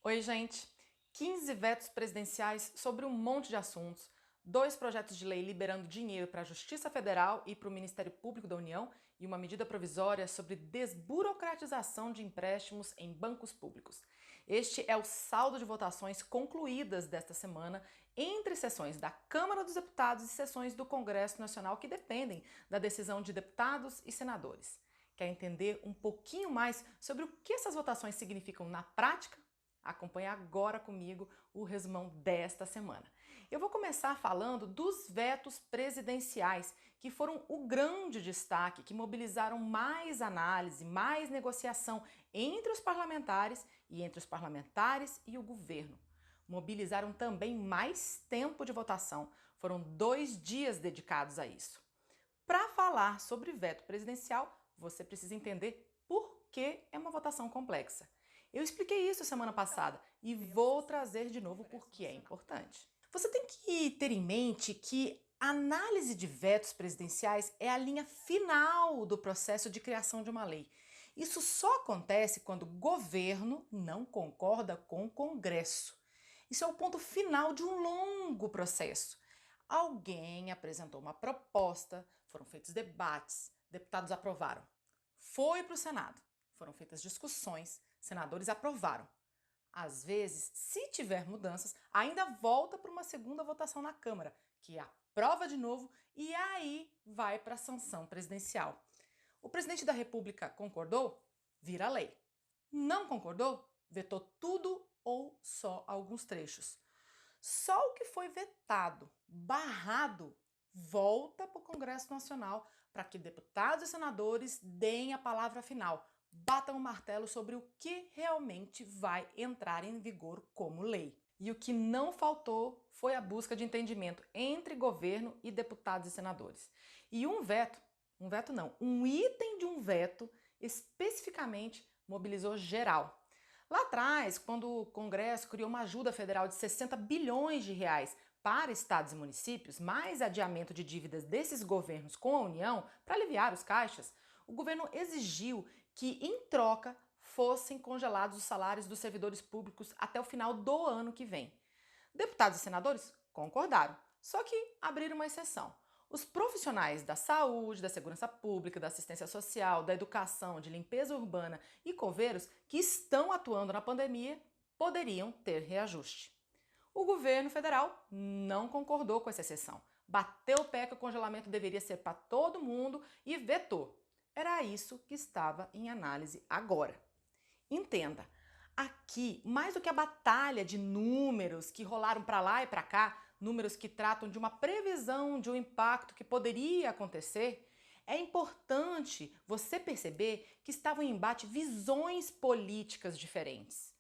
Oi, gente. 15 vetos presidenciais sobre um monte de assuntos, 2 projetos de lei liberando dinheiro para a Justiça Federal e para o Ministério Público da União e uma medida provisória sobre desburocratização de empréstimos em bancos públicos. Este é o saldo de votações concluídas desta semana entre sessões da Câmara dos Deputados e sessões do Congresso Nacional que dependem da decisão de deputados e senadores. Quer entender um pouquinho mais sobre o que essas votações significam na prática? Acompanhe agora comigo o resumão desta semana. Eu vou começar falando dos vetos presidenciais, que foram o grande destaque, que mobilizaram mais análise, mais negociação entre os parlamentares e o governo. Mobilizaram também mais tempo de votação, foram 2 dias dedicados a isso. Para falar sobre veto presidencial, você precisa entender por que é uma votação complexa. Eu expliquei isso semana passada e vou trazer de novo porque é importante. Você tem que ter em mente que a análise de vetos presidenciais é a linha final do processo de criação de uma lei. Isso só acontece quando o governo não concorda com o Congresso. Isso é o ponto final de um longo processo. Alguém apresentou uma proposta, foram feitos debates, deputados aprovaram. Foi para o Senado, foram feitas discussões, senadores aprovaram. Às vezes, se tiver mudanças, ainda volta para uma segunda votação na Câmara, que aprova de novo e aí vai para a sanção presidencial. O presidente da República concordou? Vira lei. Não concordou? Vetou tudo ou só alguns trechos. Só o que foi vetado, barrado, volta para o Congresso Nacional para que deputados e senadores deem a palavra final, batam o martelo sobre o que realmente vai entrar em vigor como lei. E o que não faltou foi a busca de entendimento entre governo e deputados e senadores. E um item de um veto especificamente mobilizou geral. Lá atrás, quando o Congresso criou uma ajuda federal de 60 bilhões de reais para estados e municípios, mais adiamento de dívidas desses governos com a União para aliviar os caixas, o governo exigiu que, em troca, fossem congelados os salários dos servidores públicos até o final do ano que vem. Deputados e senadores concordaram, só que abriram uma exceção. Os profissionais da saúde, da segurança pública, da assistência social, da educação, de limpeza urbana e coveiros que estão atuando na pandemia poderiam ter reajuste. O governo federal não concordou com essa exceção, bateu o pé que o congelamento deveria ser para todo mundo e vetou. Era isso que estava em análise agora. Entenda, aqui, mais do que a batalha de números que rolaram para lá e para cá, números que tratam de uma previsão de um impacto que poderia acontecer, é importante você perceber que estavam em embate visões políticas diferentes.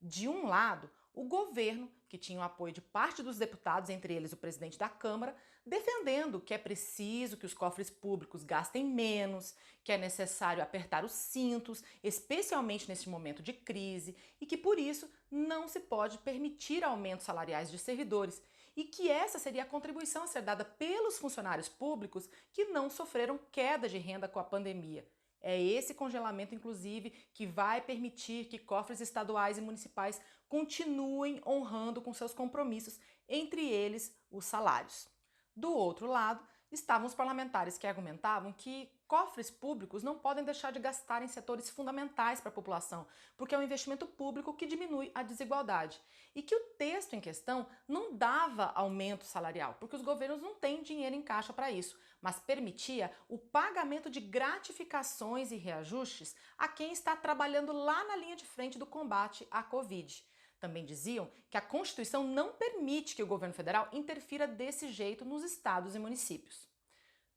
De um lado, o governo, que tinha o apoio de parte dos deputados, entre eles o presidente da Câmara, defendendo que é preciso que os cofres públicos gastem menos, que é necessário apertar os cintos, especialmente neste momento de crise, e que por isso não se pode permitir aumentos salariais de servidores, e que essa seria a contribuição a ser dada pelos funcionários públicos que não sofreram queda de renda com a pandemia. É esse congelamento, inclusive, que vai permitir que cofres estaduais e municipais continuem honrando com seus compromissos, entre eles os salários. Do outro lado, estavam os parlamentares que argumentavam que cofres públicos não podem deixar de gastar em setores fundamentais para a população, porque é um investimento público que diminui a desigualdade. E que o texto em questão não dava aumento salarial, porque os governos não têm dinheiro em caixa para isso, mas permitia o pagamento de gratificações e reajustes a quem está trabalhando lá na linha de frente do combate à Covid. Também diziam que a Constituição não permite que o governo federal interfira desse jeito nos estados e municípios.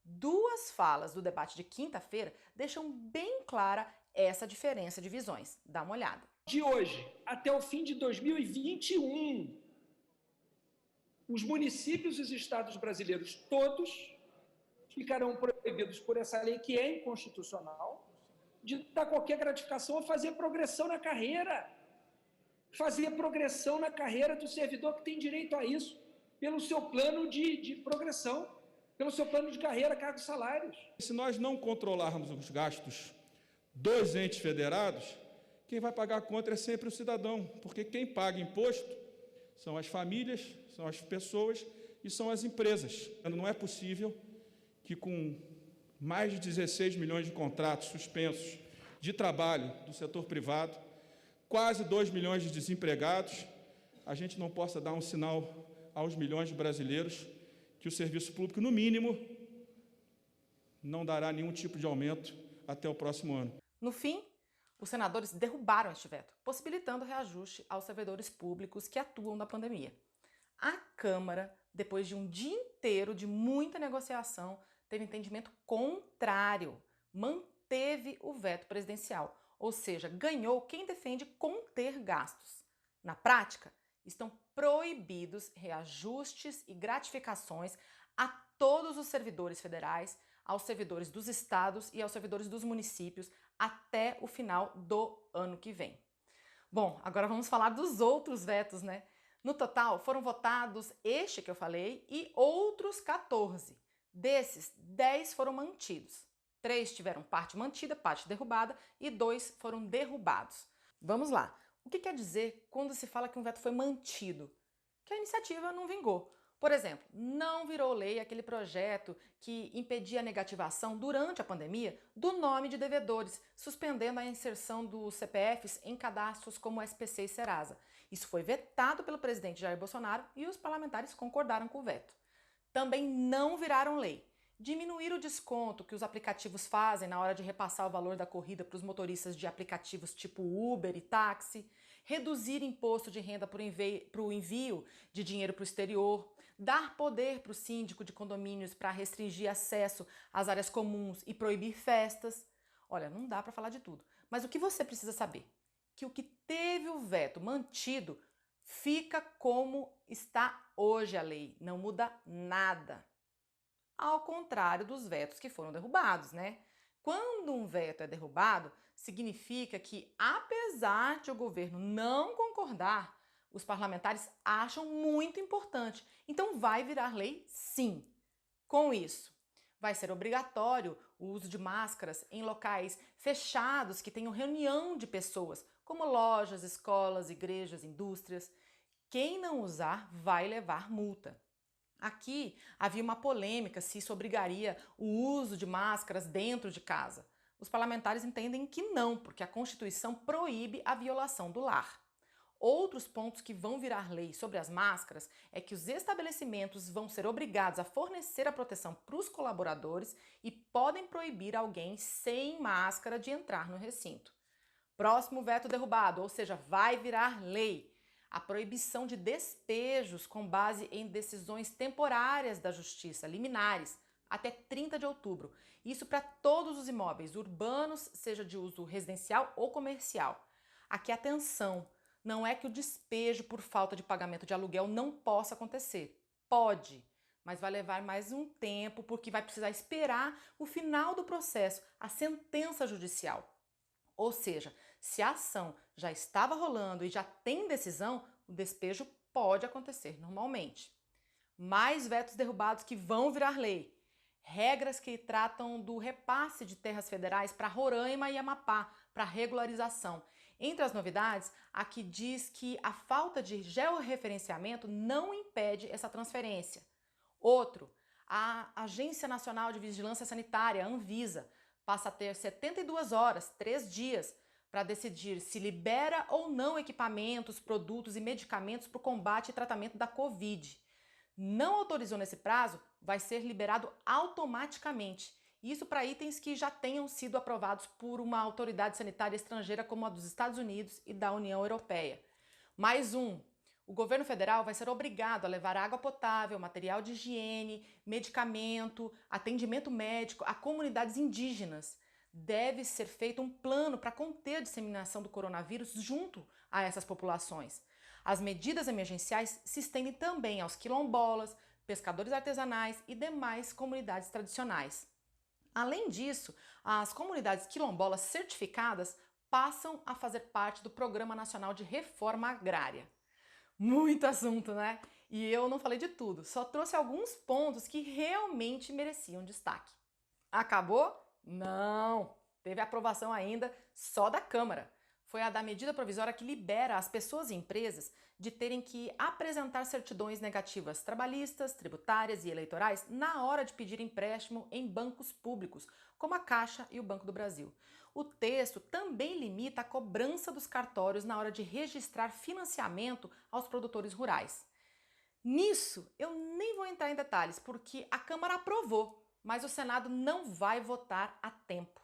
Duas falas do debate de quinta-feira deixam bem clara essa diferença de visões. Dá uma olhada. De hoje até o fim de 2021, os municípios e os estados brasileiros todos ficarão proibidos por essa lei que é inconstitucional de dar qualquer gratificação ou fazer progressão na carreira. Fazer progressão na carreira do servidor que tem direito a isso, pelo seu plano de progressão, pelo seu plano de carreira, cargos e salários. Se nós não controlarmos os gastos dos entes federados, quem vai pagar a conta é sempre o cidadão, porque quem paga imposto são as famílias, são as pessoas e são as empresas. Não é possível que, com mais de 16 milhões de contratos suspensos de trabalho do setor privado, quase 2 milhões de desempregados, a gente não possa dar um sinal aos milhões de brasileiros que o serviço público, no mínimo, não dará nenhum tipo de aumento até o próximo ano. No fim, os senadores derrubaram este veto, possibilitando reajuste aos servidores públicos que atuam na pandemia. A Câmara, depois de um dia inteiro de muita negociação, teve entendimento contrário, manteve o veto presidencial, ou seja, ganhou quem defende conter gastos. Na prática, estão proibidos reajustes e gratificações a todos os servidores federais, aos servidores dos estados e aos servidores dos municípios até o final do ano que vem. Bom, agora vamos falar dos outros vetos, né? No total, foram votados este que eu falei e outros 14. Desses, 10 foram mantidos. 3 tiveram parte mantida, parte derrubada e 2 foram derrubados. Vamos lá. O que quer dizer quando se fala que um veto foi mantido? Que a iniciativa não vingou. Por exemplo, não virou lei aquele projeto que impedia a negativação durante a pandemia do nome de devedores, suspendendo a inserção dos CPFs em cadastros como SPC e Serasa. Isso foi vetado pelo presidente Jair Bolsonaro e os parlamentares concordaram com o veto. Também não viraram lei. Diminuir o desconto que os aplicativos fazem na hora de repassar o valor da corrida para os motoristas de aplicativos tipo Uber e táxi, reduzir imposto de renda para o envio de dinheiro para o exterior, dar poder para o síndico de condomínios para restringir acesso às áreas comuns e proibir festas. Olha, não dá para falar de tudo, mas o que você precisa saber? Que o que teve o veto mantido fica como está hoje a lei, não muda nada. Ao contrário dos vetos que foram derrubados, né? Quando um veto é derrubado, significa que, apesar de o governo não concordar, os parlamentares acham muito importante. Então vai virar lei, sim. Com isso, vai ser obrigatório o uso de máscaras em locais fechados que tenham reunião de pessoas, como lojas, escolas, igrejas, indústrias. Quem não usar vai levar multa. Aqui havia uma polêmica se isso obrigaria o uso de máscaras dentro de casa. Os parlamentares entendem que não, porque a Constituição proíbe a violação do lar. Outros pontos que vão virar lei sobre as máscaras é que os estabelecimentos vão ser obrigados a fornecer a proteção para os colaboradores e podem proibir alguém sem máscara de entrar no recinto. Próximo veto derrubado, ou seja, vai virar lei. A proibição de despejos com base em decisões temporárias da Justiça, liminares, até 30 de outubro. Isso para todos os imóveis urbanos, seja de uso residencial ou comercial. Aqui, atenção, não é que o despejo por falta de pagamento de aluguel não possa acontecer. Pode, mas vai levar mais um tempo porque vai precisar esperar o final do processo, a sentença judicial. Ou seja, se a ação já estava rolando e já tem decisão, o despejo pode acontecer normalmente. Mais vetos derrubados que vão virar lei. Regras que tratam do repasse de terras federais para Roraima e Amapá, para regularização. Entre as novidades, a que diz que a falta de georreferenciamento não impede essa transferência. Outro, a Agência Nacional de Vigilância Sanitária, a Anvisa, passa a ter 72 horas, 3 dias, para decidir se libera ou não equipamentos, produtos e medicamentos para o combate e tratamento da Covid. Não autorizou nesse prazo, vai ser liberado automaticamente. Isso para itens que já tenham sido aprovados por uma autoridade sanitária estrangeira como a dos Estados Unidos e da União Europeia. Mais um. O governo federal vai ser obrigado a levar água potável, material de higiene, medicamento, atendimento médico a comunidades indígenas. Deve ser feito um plano para conter a disseminação do coronavírus junto a essas populações. As medidas emergenciais se estendem também aos quilombolas, pescadores artesanais e demais comunidades tradicionais. Além disso, as comunidades quilombolas certificadas passam a fazer parte do Programa Nacional de Reforma Agrária. Muito assunto, né? E eu não falei de tudo, só trouxe alguns pontos que realmente mereciam destaque. Acabou? Não! Teve aprovação ainda só da Câmara. foi a da medida provisória que libera as pessoas e empresas de terem que apresentar certidões negativas trabalhistas, tributárias e eleitorais na hora de pedir empréstimo em bancos públicos, como a Caixa e o Banco do Brasil. O texto também limita a cobrança dos cartórios na hora de registrar financiamento aos produtores rurais. Nisso, eu nem vou entrar em detalhes, porque a Câmara aprovou, mas o Senado não vai votar a tempo.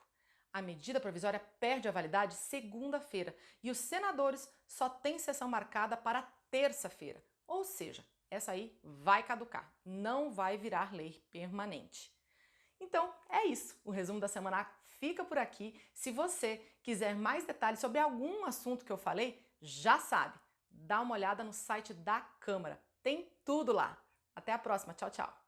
A medida provisória perde a validade segunda-feira e os senadores só têm sessão marcada para terça-feira. Ou seja, essa aí vai caducar, não vai virar lei permanente. Então, é isso. O resumo da semana fica por aqui. Se você quiser mais detalhes sobre algum assunto que eu falei, já sabe, dá uma olhada no site da Câmara. Tem tudo lá. Até a próxima. Tchau, tchau.